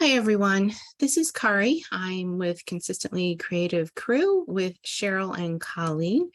Hi, everyone. This is Kari. I'm with Consistently Creative Crew with Cheryl and Colleen.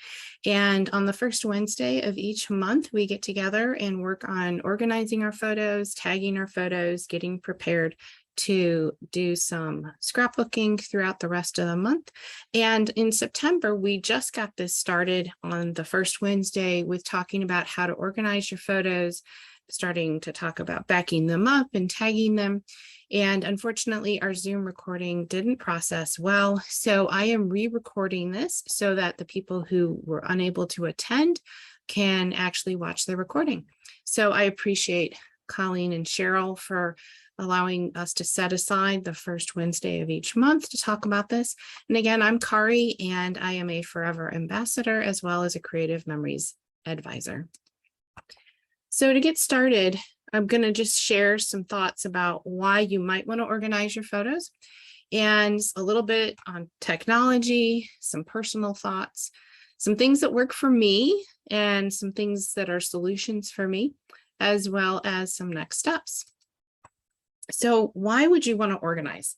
And on the first Wednesday of each month, we get together and work on organizing our photos, tagging our photos, getting prepared to do some scrapbooking throughout the rest of the month. And in September, we just got this started on the first Wednesday with talking about how to organize your photos, starting to talk about backing them up and tagging them. And unfortunately, our Zoom recording didn't process well. So I am re-recording this so that the people who were unable to attend can actually watch the recording. So I appreciate Colleen and Cheryl for allowing us to set aside the first Wednesday of each month to talk about this. And again, I'm Kari, and I am a Forever Ambassador as well as a Creative Memories Advisor. So to get started, I'm going to just share some thoughts about why you might want to organize your photos and a little bit on technology, some personal thoughts, some things that work for me and some things that are solutions for me, as well as some next steps. So why would you want to organize?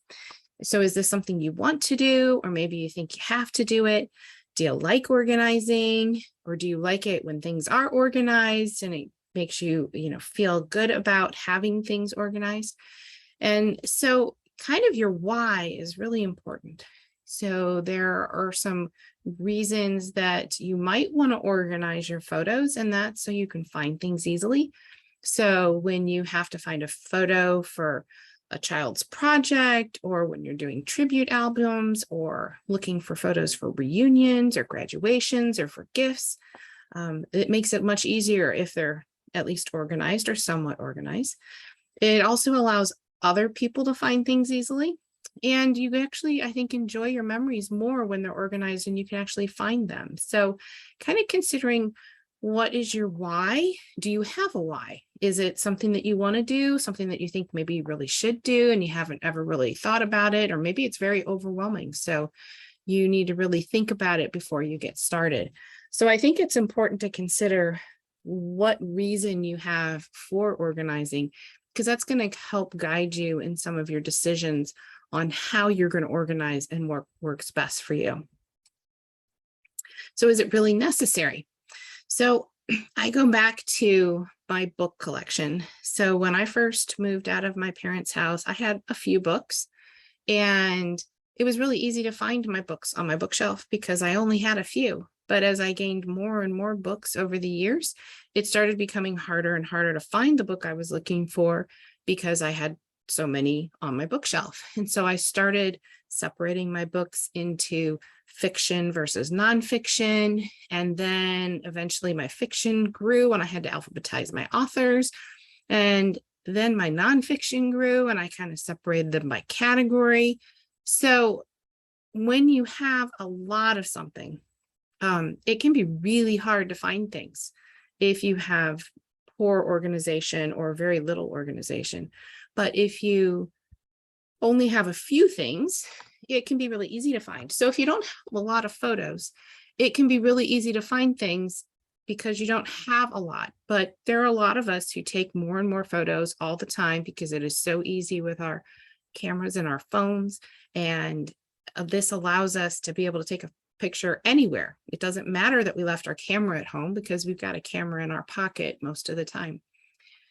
So is this something you want to do, or maybe you think you have to do it? Do you like organizing, or do you like it when things are organized and it makes you, feel good about having things organized? And so kind of your why is really important. So there are some reasons that you might want to organize your photos, and that's so you can find things easily. So when you have to find a photo for a child's project, or when you're doing tribute albums, or looking for photos for reunions or graduations or for gifts, it makes it much easier if they're at least organized or somewhat organized. It also allows other people to find things easily. And you actually, I think, enjoy your memories more when they're organized and you can actually find them. So kind of considering, what is your why? Do you have a why? Is it something that you want to do, something that you think maybe you really should do and you haven't ever really thought about it, or maybe it's very overwhelming, so you need to really think about it before you get started. So I think it's important to consider what reason you have for organizing, because that's going to help guide you in some of your decisions on how you're going to organize and what works best for you. So is it really necessary? So I go back to my book collection. So when I first moved out of my parents' house, I had a few books, and it was really easy to find my books on my bookshelf because I only had a few. But as I gained more and more books over the years, it started becoming harder and harder to find the book I was looking for because I had so many on my bookshelf. And so I started separating my books into fiction versus nonfiction. And then eventually my fiction grew and I had to alphabetize my authors. And then my nonfiction grew and I kind of separated them by category. So when you have a lot of something, it can be really hard to find things if you have poor organization or very little organization. But if you only have a few things, it can be really easy to find. So if you don't have a lot of photos, it can be really easy to find things because you don't have a lot. But there are a lot of us who take more and more photos all the time because it is so easy with our cameras and our phones. And this allows us to be able to take a picture anywhere. It doesn't matter that we left our camera at home because we've got a camera in our pocket most of the time.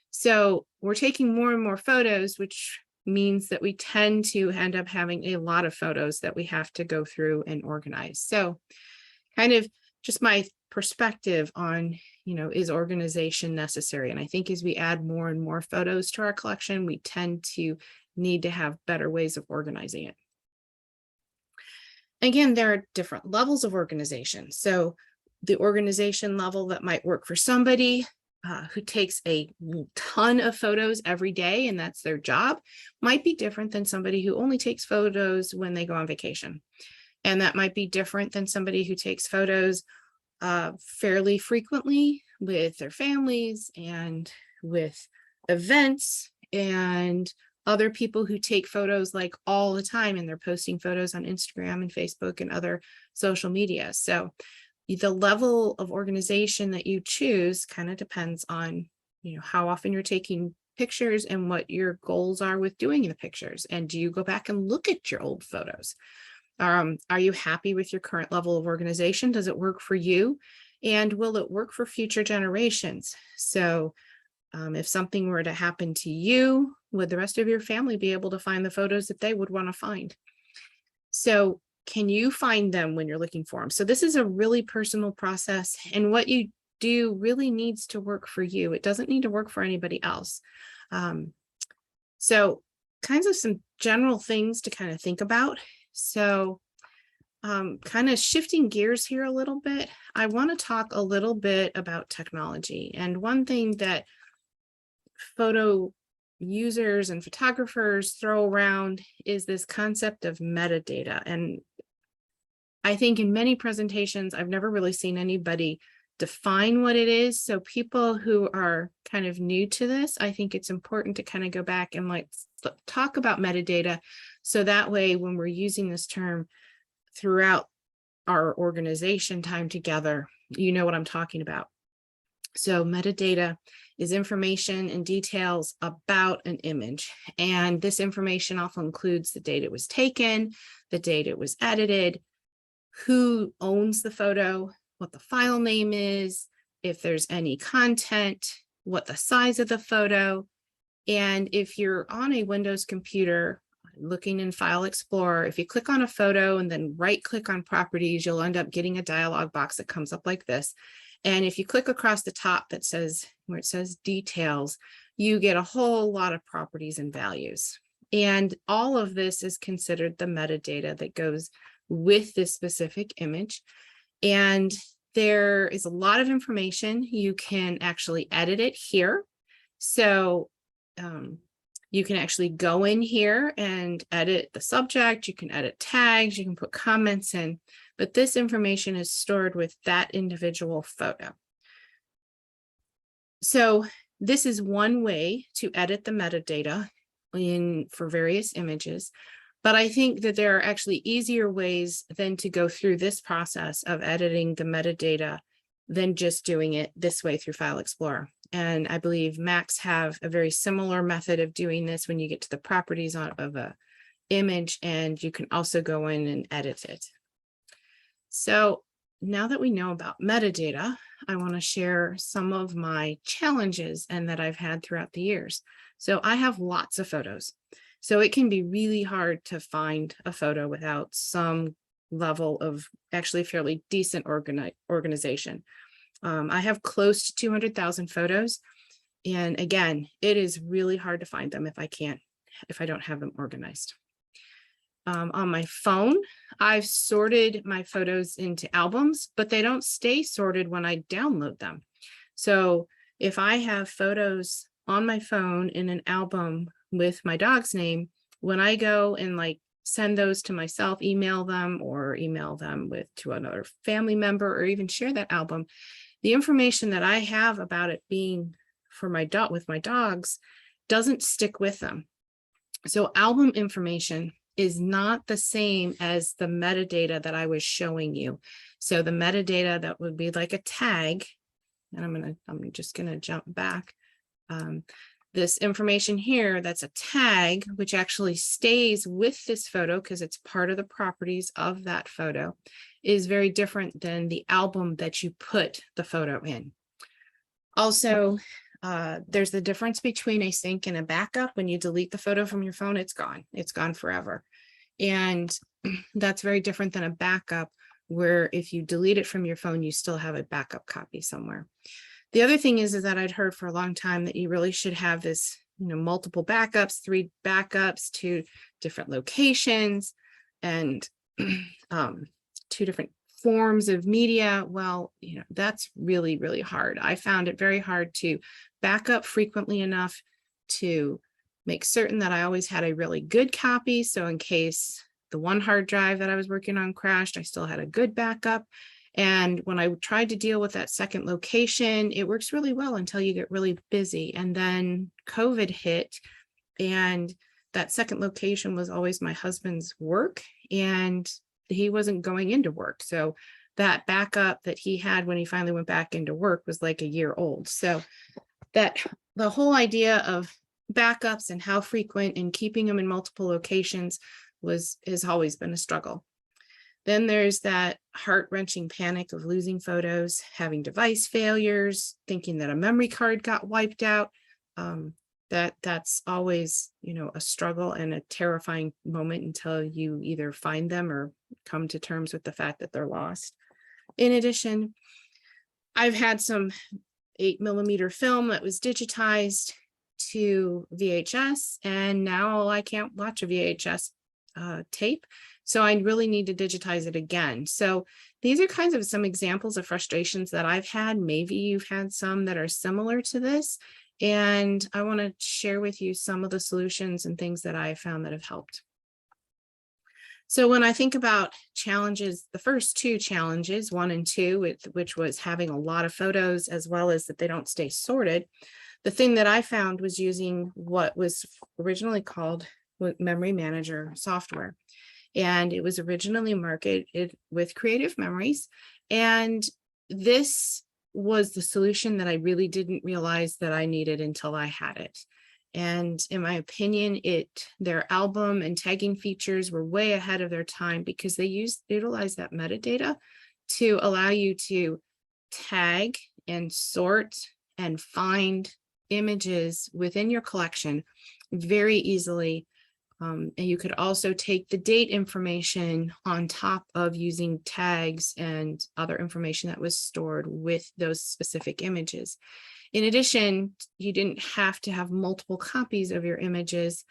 So we're taking more and more photos, which means that we tend to end up having a lot of photos that we have to go through and organize. So kind of just my perspective on, is organization necessary? And I think as we add more and more photos to our collection, we tend to need to have better ways of organizing it. Again, there are different levels of organization. So the organization level that might work for somebody who takes a ton of photos every day, and that's their job, might be different than somebody who only takes photos when they go on vacation. And that might be different than somebody who takes photos fairly frequently with their families and with events, and other people who take photos like all the time and they're posting photos on Instagram and Facebook and other social media. So the level of organization that you choose kind of depends on, how often you're taking pictures and what your goals are with doing the pictures. And do you go back and look at your old photos? Are you happy with your current level of organization? Does it work for you? And will it work for future generations? So if something were to happen to you, would the rest of your family be able to find the photos that they would want to find? So can you find them when you're looking for them? So this is a really personal process, and what you do really needs to work for you. It doesn't need to work for anybody else. So kinds of some general things to kind of think about. So kind of shifting gears here a little bit, I want to talk a little bit about technology. And one thing that photo users and photographers throw around is this concept of metadata. And I think in many presentations, I've never really seen anybody define what it is. So people who are kind of new to this, I think it's important to kind of go back and let's talk about metadata. So that way, when we're using this term throughout our organization time together, you know what I'm talking about. So metadata is information and details about an image. And this information also includes the date it was taken, the date it was edited, who owns the photo, what the file name is, if there's any content, what the size of the photo. And if you're on a Windows computer looking in File Explorer, if you click on a photo and then right click on properties, you'll end up getting a dialog box that comes up like this. And if you click across the top that says, where it says details, you get a whole lot of properties and values. And all of this is considered the metadata that goes with this specific image. And there is a lot of information. You can actually edit it here. So you can actually go in here and edit the subject. You can edit tags. You can put comments in. But this information is stored with that individual photo. So this is one way to edit the metadata for various images. But I think that there are actually easier ways than to go through this process of editing the metadata than just doing it this way through File Explorer. And I believe Macs have a very similar method of doing this when you get to the properties of an image, and you can also go in and edit it. So now that we know about metadata, I want to share some of my challenges and that I've had throughout the years. So I have lots of photos. So it can be really hard to find a photo without some level of actually fairly decent organization. I have close to 200,000 photos. And again, it is really hard to find them if I don't have them organized. On my phone, I've sorted my photos into albums, but they don't stay sorted when I download them. So if I have photos on my phone in an album with my dog's name, when I go and send those to myself, email them to another family member, or even share that album, the information that I have about it being for my dog with my dogs doesn't stick with them. So album information is not the same as the metadata that I was showing you. So the metadata that would be like a tag, and I'm just gonna jump back. This information here, that's a tag, which actually stays with this photo because it's part of the properties of that photo, is very different than the album that you put the photo in. Also, there's the difference between a sync and a backup. When you delete the photo from your phone, it's gone forever. And that's very different than a backup, where if you delete it from your phone, you still have a backup copy somewhere. The other thing is that I'd heard for a long time that you really should have this, multiple backups, 3 backups, 2 different locations, and 2 different forms of media. Well, that's really, really hard. I found it very hard to back up frequently enough to make certain that I always had a really good copy. So in case the one hard drive that I was working on crashed, I still had a good backup. And when I tried to deal with that second location, it works really well until you get really busy. And then COVID hit, and that second location was always my husband's work, and he wasn't going into work. So that backup that he had when he finally went back into work was like a year old. So that the whole idea of backups and how frequent and keeping them in multiple locations has always been a struggle. Then there's that heart-wrenching panic of losing photos, having device failures, thinking that a memory card got wiped out. That's always, a struggle and a terrifying moment until you either find them or come to terms with the fact that they're lost. In addition, I've had some 8mm film that was digitized to VHS, and now I can't watch a VHS tape. So I really need to digitize it again. So these are kinds of some examples of frustrations that I've had. Maybe you've had some that are similar to this. And I want to share with you some of the solutions and things that I found that have helped. So when I think about challenges, the first two challenges, 1 and 2, which was having a lot of photos as well as that they don't stay sorted, the thing that I found was using what was originally called Memory Manager software. And it was originally marketed with Creative Memories. And this was the solution that I really didn't realize that I needed until I had it. And in my opinion, their album and tagging features were way ahead of their time because they utilize that metadata to allow you to tag and sort and find images within your collection very easily. And you could also take the date information on top of using tags and other information that was stored with those specific images. In addition, you didn't have to have multiple copies of your images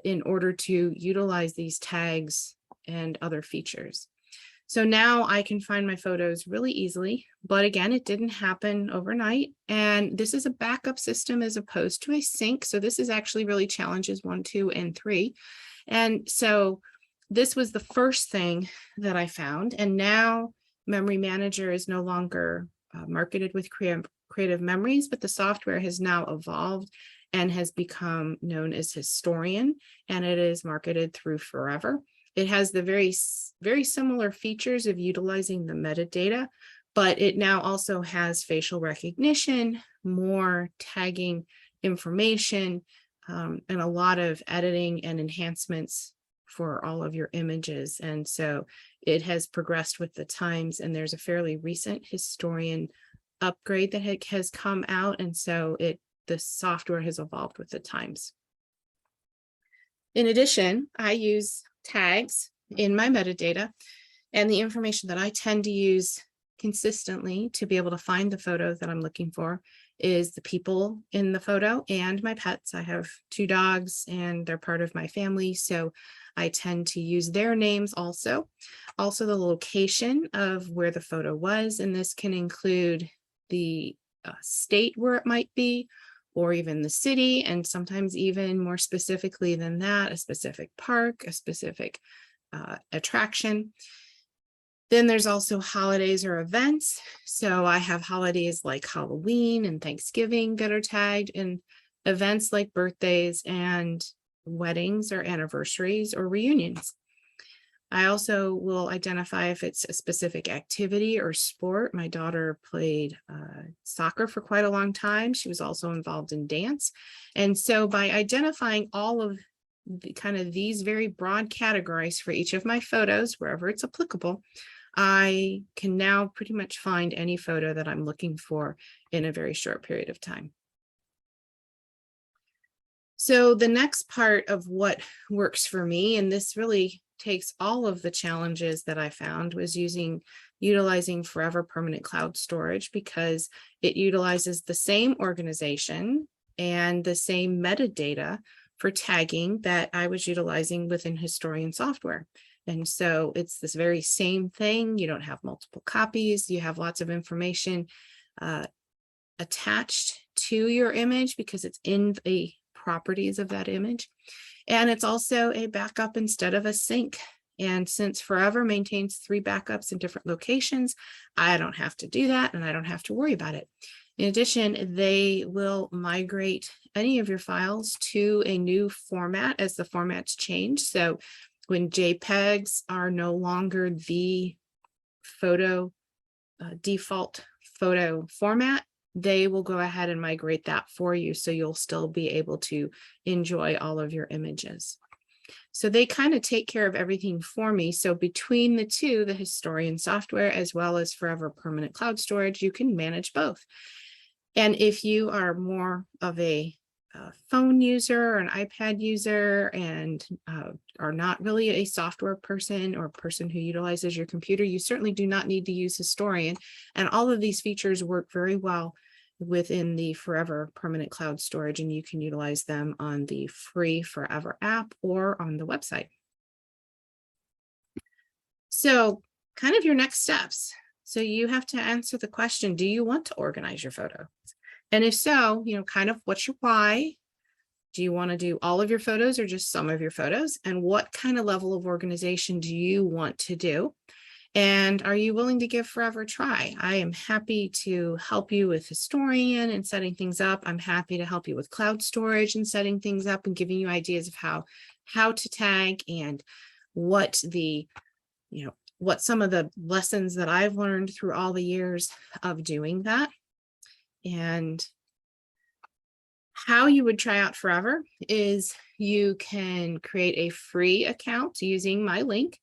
in order to utilize these tags and other features. So now I can find my photos really easily, but again, it didn't happen overnight. And this is a backup system as opposed to a sync. So this is actually really challenges 1, 2, and 3. And so this was the first thing that I found. And now Memory Manager is no longer marketed with Creative Memories, but the software has now evolved and has become known as Historian, and it is marketed through Forever. It has the very similar features of utilizing the metadata, but it now also has facial recognition, more tagging information, and a lot of editing and enhancements for all of your images. And so it has progressed with the times, and there's a fairly recent Historian upgrade that has come out. And so the software has evolved with the times. In addition, I use tags in my metadata, and the information that I tend to use consistently to be able to find the photo that I'm looking for is the people in the photo and my pets. I have 2 dogs and they're part of my family, so I tend to use their names also. Also the location of where the photo was, and this can include the state where it might be, or even the city, and sometimes even more specifically than that, a specific park, a specific attraction. Then there's also holidays or events. So I have holidays like Halloween and Thanksgiving that are tagged, and events like birthdays and weddings or anniversaries or reunions. I also will identify if it's a specific activity or sport. My daughter played soccer for quite a long time. She was also involved in dance. And so by identifying all of these very broad categories for each of my photos, wherever it's applicable, I can now pretty much find any photo that I'm looking for in a very short period of time. So the next part of what works for me, and this really takes all of the challenges that I found, was utilizing Forever Permanent Cloud Storage, because it utilizes the same organization and the same metadata for tagging that I was utilizing within Historian software. And so it's this very same thing. You don't have multiple copies. You have lots of information attached to your image because it's in the properties of that image. And it's also a backup instead of a sync. And since Forever maintains 3 backups in different locations, I don't have to do that and I don't have to worry about it. In addition, they will migrate any of your files to a new format as the formats change. So when JPEGs are no longer the default photo format, they will go ahead and migrate that for you. So you'll still be able to enjoy all of your images. So they kind of take care of everything for me. So between the two, the Historian software as well as Forever Permanent Cloud Storage, you can manage both. And if you are more of a phone user or an iPad user and are not really a software person or person who utilizes your computer, you certainly do not need to use Historian. And all of these features work very well within the Forever Permanent Cloud Storage, and you can utilize them on the free Forever app or on the website. So kind of your next steps. So you have to answer the question, do you want to organize your photo? And if so, kind of what's your why? Do you want to do all of your photos or just some of your photos? And what kind of level of organization do you want to do? And are you willing to give Forever a try? I am happy to help you with Historian and setting things up. I'm happy to help you with cloud storage and setting things up and giving you ideas of how to tag and what the, what some of the lessons that I've learned through all the years of doing that. And how you would try out Forever is you can create a free account using my link,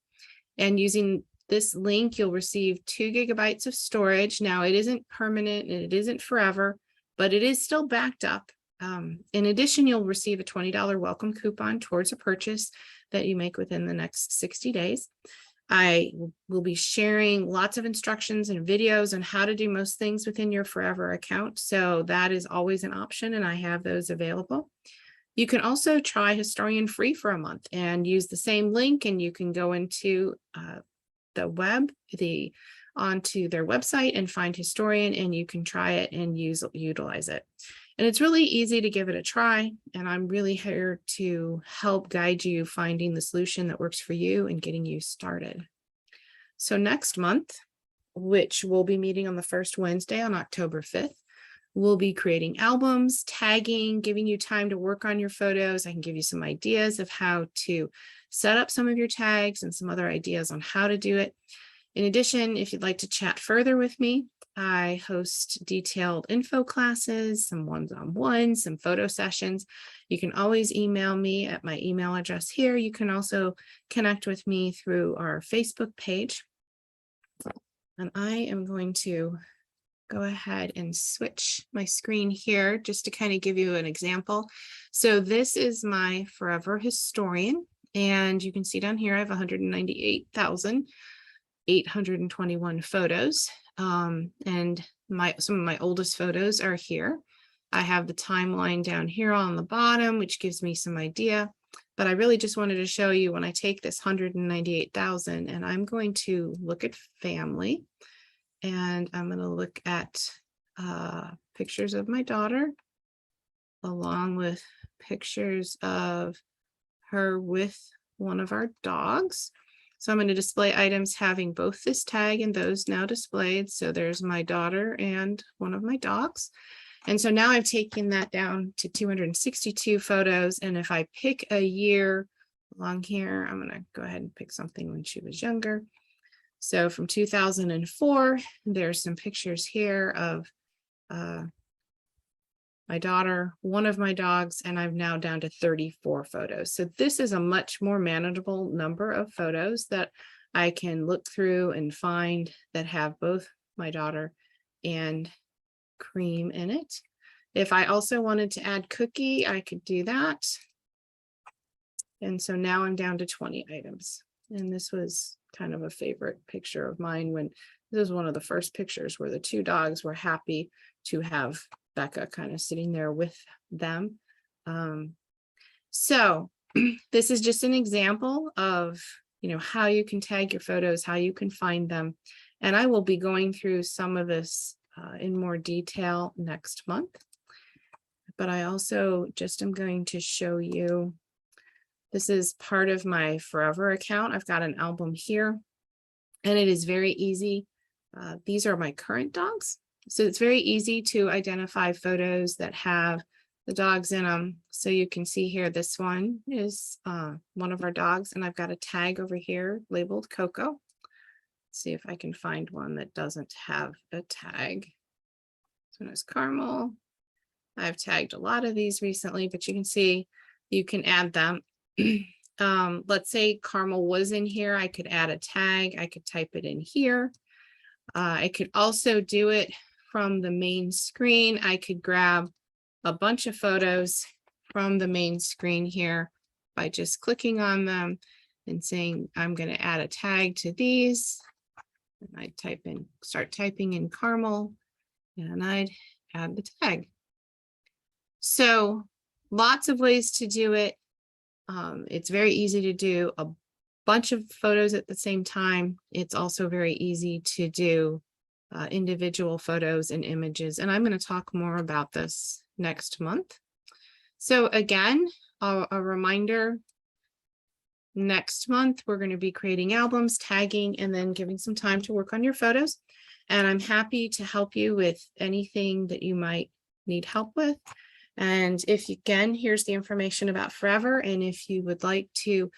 and using this link, you'll receive 2 GB of storage. Now it isn't permanent and it isn't forever, but it is still backed up. In addition, you'll receive a $20 welcome coupon towards a purchase that you make within the next 60 days. I will be sharing lots of instructions and videos on how to do most things within your Forever account. So that is always an option, and I have those available. You can also try Historian free for a month and use the same link, and you can go into the web, onto their website and find Historian, and you can try it and utilize it. And it's really easy to give it a try. And I'm really here to help guide you finding the solution that works for you and getting you started. So next month, which we'll be meeting on the first Wednesday on October 5th, we'll be creating albums, tagging, giving you time to work on your photos. I can give you some ideas of how to set up some of your tags and some other ideas on how to do it. In addition, if you'd like to chat further with me, I host detailed info classes, some one-on-ones, some photo sessions. You can always email me at my email address here. You can also connect with me through our Facebook page. And I am going to go ahead and switch my screen here just to kind of give you an example. So this is my Forever Historian, and you can see down here I have 198,821 photos. And some of my oldest photos are here. I have the timeline down here on the bottom, which gives me some idea, but I really just wanted to show you when I take this 198,000 and I'm going to look at family, and I'm going to look at pictures of my daughter along with pictures of her with one of our dogs. So I'm going to display items having both this tag and those now displayed. So there's my daughter and one of my dogs. And so now I've taken that down to 262 photos. And if I pick a year along here, I'm going to go ahead and pick something when she was younger. So from 2004, there's some pictures here of my daughter, one of my dogs, and I'm now down to 34 photos. So this is a much more manageable number of photos that I can look through and find that have both my daughter and Cream in it. If I also wanted to add Cookie, I could do that. And so now I'm down to 20 items. And this was kind of a favorite picture of mine when this was one of the first pictures where the 2 dogs were happy to have Becca kind of sitting there with them. So this is just an example of, how you can tag your photos, how you can find them. And I will be going through some of this in more detail next month. But I also just am going to show you, this is part of my Forever account. I've got an album here, and it is very easy. These are my current dogs. So it's very easy to identify photos that have the dogs in them. So you can see here, this one is one of our dogs, and I've got a tag over here labeled Coco. Let's see if I can find one that doesn't have a tag. one is caramel. I've tagged a lot of these recently, but you can see you can add them. Let's say caramel was in here. I could add a tag. I could type it in here. I could also do it from the main screen. I could grab a bunch of photos from the main screen here by just clicking on them and saying, I'm going to add a tag to these. And I start typing in caramel, and I'd add the tag. So lots of ways to do it. It's very easy to do a bunch of photos at the same time. It's also very easy to do individual photos and images. And I'm going to talk more about this next month. So again, a reminder, next month, we're going to be creating albums, tagging, and then giving some time to work on your photos. And I'm happy to help you with anything that you might need help with. And if you, again, here's the information about Forever. And if you would like to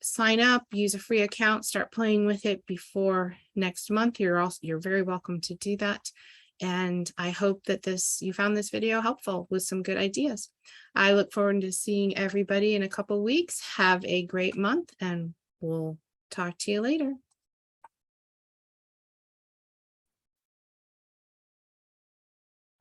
sign up, use a free account, start playing with it before next month, you're very welcome to do that. And I hope that you found this video helpful with some good ideas. I look forward to seeing everybody in a couple of weeks. Have a great month, and we'll talk to you later.